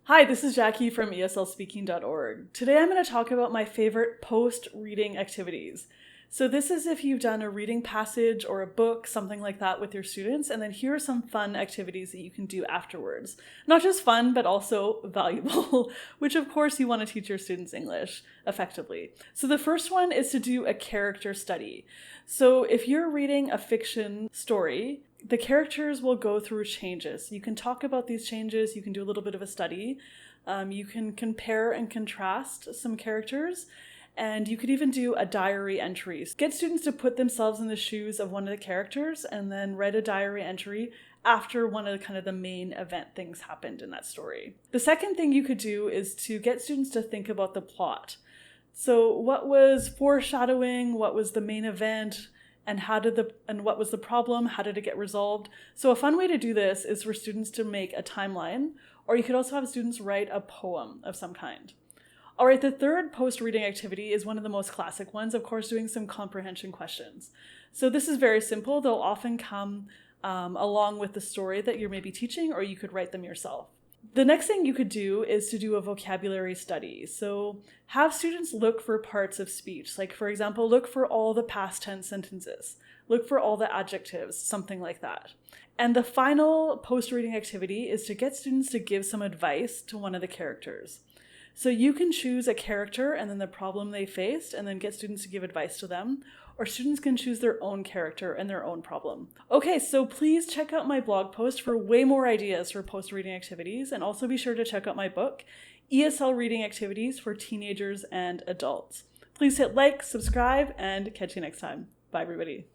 Hi, this is Jackie from ESLspeaking.org. Today I'm going to talk about my favorite post-reading activities. So this is if you've done a reading passage or a book, something like that with your students, and then here are some fun activities that you can do afterwards. Not just fun, but also valuable, which of course you want to teach your students English effectively. So the first one is to do a character study. So if you're reading a fiction story, the characters will go through changes. You can talk about these changes, you can do a little bit of a study, you can compare and contrast some characters, and you could even do a diary entry. Get students to put themselves in the shoes of one of the characters and then write a diary entry after one of the main event things happened in that story. The second thing you could do is to get students to think about the plot. So what was foreshadowing, what was the main event, and what was the problem? How did it get resolved? So a fun way to do this is for students to make a timeline, or you could also have students write a poem of some kind. All right, the third post-reading activity is one of the most classic ones, of course, doing some comprehension questions. So this is very simple. They'll often come along with the story that you're maybe teaching, or you could write them yourself. The next thing you could do is to do a vocabulary study. So have students look for parts of speech. Like, for example, look for all the past tense sentences. Look for all the adjectives, something like that. And the final post-reading activity is to get students to give some advice to one of the characters. So you can choose a character and then the problem they faced and then get students to give advice to them, or students can choose their own character and their own problem. Okay, so please check out my blog post for way more ideas for post-reading activities, and also be sure to check out my book, ESL Reading Activities for Teenagers and Adults. Please hit like, subscribe, and catch you next time. Bye, everybody.